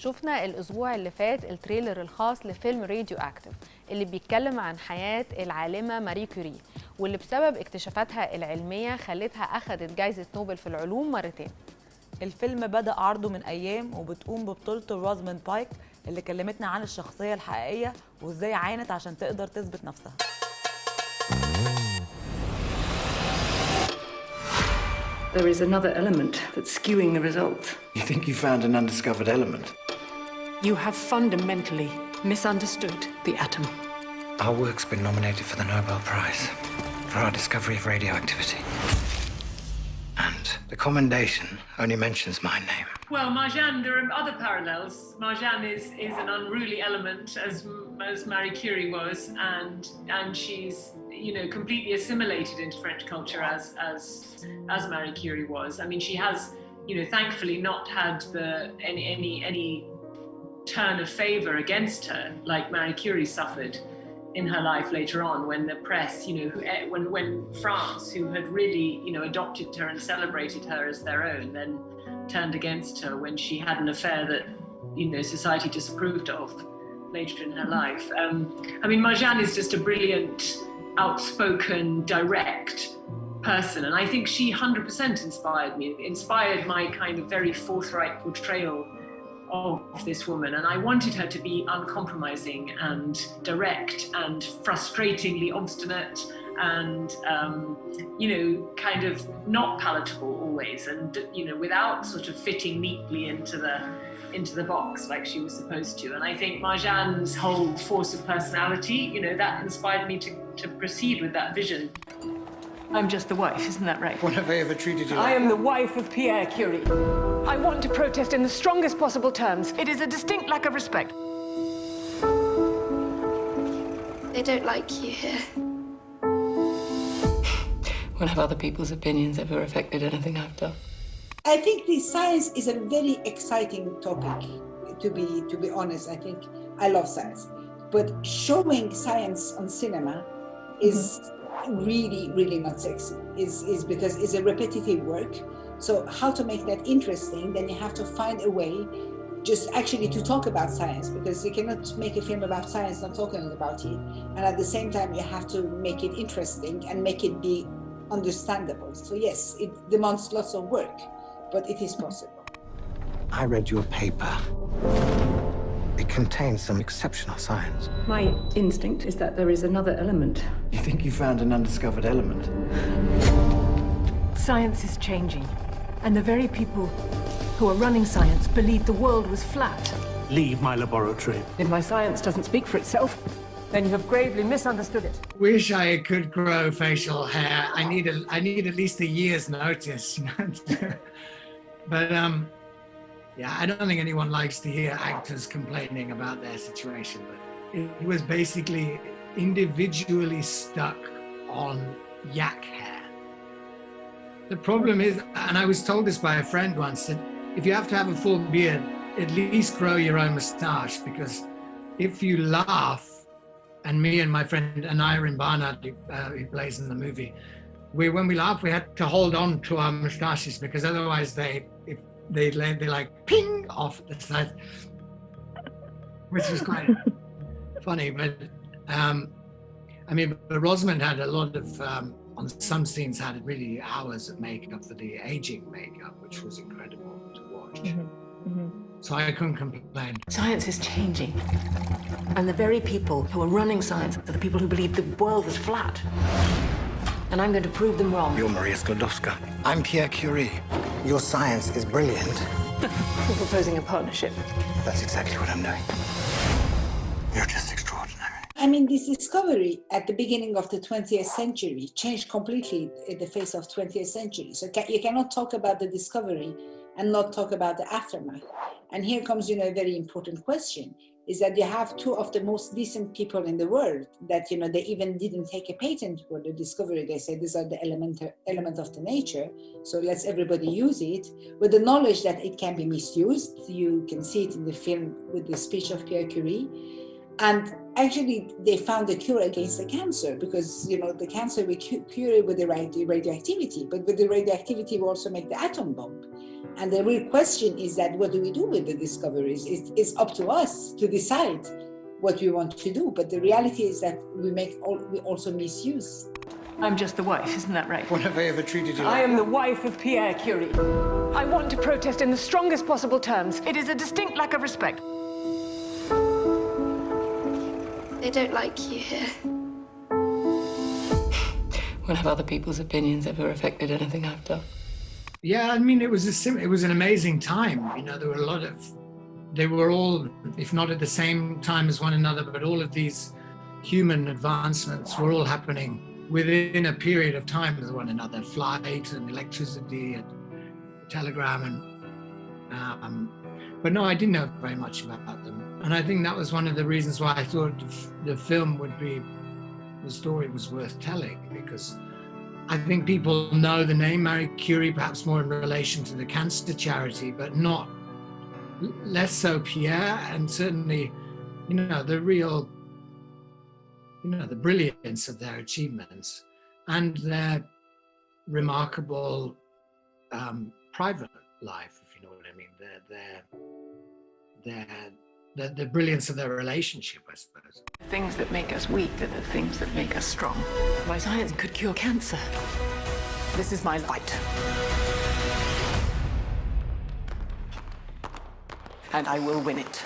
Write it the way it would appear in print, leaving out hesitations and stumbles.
شفنا الأسبوع اللي فات التريلر الخاص لفيلم راديو أكتيف اللي بيتكلم عن حياة العالمة ماري كوري، واللي بسبب اكتشافاتها العلمية خلتها أخذت جائزة نوبل في العلوم مرتين. الفيلم بدأ عرضه من أيام وبتقوم ببطولته روزاموند بايك اللي كلمتنا عن الشخصية الحقيقية وإزاي عانت عشان تقدر تثبت نفسها. There is another element that's skewing the results. You think you found an undiscovered element? You have fundamentally misunderstood the atom. Our work's been nominated for the Nobel Prize for our discovery of radioactivity. And the commendation only mentions my name. Well, Marjane, there are other parallels. Marjane is an unruly element, as Marie Curie was, and she's completely assimilated into French culture as Marie Curie was. I mean, she has thankfully not had any turn of favor against her like Marie Curie suffered in her life later on, when the press, when France, who had really, adopted her and celebrated her as their own, then turned against her when she had an affair that, society disapproved of later in her life. I mean, Marjane is just a brilliant, outspoken, direct person, and I think she 100% inspired my kind of very forthright portrayal of this woman, and I wanted her to be uncompromising and direct and frustratingly obstinate and kind of not palatable always, and without sort of fitting neatly into the box like she was supposed to. And I think Marjane's whole force of personality, that inspired me to proceed with that vision. I'm just the wife, isn't that right? When have I ever treated you like I am the wife of Pierre Curie. I want to protest in the strongest possible terms. It is a distinct lack of respect. They don't like you here. When have other people's opinions ever affected anything I've done? I think the science is a very exciting topic, to be honest. I think I love science. But showing science on cinema is really not sexy. Is because it's a repetitive work. So how to make that interesting, then you have to find a way just actually to talk about science, because you cannot make a film about science not talking about it. And at the same time, you have to make it interesting and make it be understandable. So yes, it demands lots of work, but it is possible. I read your paper. It contains some exceptional science. My instinct is that there is another element. You think you found an undiscovered element? Science is changing, and the very people who are running science believed the world was flat. Leave my laboratory. If my science doesn't speak for itself, then you have gravely misunderstood it. Wish I could grow facial hair. I need at least a year's notice. But yeah, I don't think anyone likes to hear actors complaining about their situation, but it was basically individually stuck on yak hair. The problem is, and I was told this by a friend once, that if you have to have a full beard, at least grow your own moustache, because if you laugh, and me and my friend Anirin Barnard, who plays in the movie, when we laugh, we had to hold on to our moustaches, because otherwise they like ping off the side, which was quite funny. But but Rosamund had a lot of, on some scenes, had really hours of makeup for the aging makeup, which was incredible to watch. So I couldn't complain. Science is changing, and the very people who are running science are the people who believe the world was flat. And I'm going to prove them wrong. You're Maria Sklodowska. I'm Pierre Curie. Your science is brilliant. We're proposing a partnership. That's exactly what I'm doing. You're just extraordinary. I mean, this discovery at the beginning of the 20th century changed completely the face of 20th century. So you cannot talk about the discovery and not talk about the aftermath. And here comes, a very important question, is that you have two of the most decent people in the world that, they even didn't take a patent for the discovery. They said, these are the element of the nature, so let's everybody use it, with the knowledge that it can be misused. You can see it in the film with the speech of Pierre Curie. And actually they found a cure against the cancer, because the cancer we cure it with the radioactivity, but with the radioactivity we also make the atom bomb. And the real question is that what do we do with the discoveries? It's up to us to decide what we want to do, but the reality is that we also misuse. I'm just the wife, isn't that right? When have I ever treated you like I am the wife of Pierre Curie. I want to protest in the strongest possible terms. It is a distinct lack of respect. They don't like you here. When have other people's opinions ever affected anything I've done? Yeah, I mean, it was an amazing time. There were they were all, if not at the same time as one another, but all of these human advancements were all happening within a period of time with one another. Flight and electricity and telegram but no, I didn't know very much about them. And I think that was one of the reasons why I thought the story was worth telling, because I think people know the name Marie Curie perhaps more in relation to the cancer charity, but less so Pierre, and certainly, the real, the brilliance of their achievements and their remarkable private life, if you know what I mean, the brilliance of their relationship, I suppose. The things that make us weak are the things that make us strong. My science could cure cancer. This is my fight. And I will win it.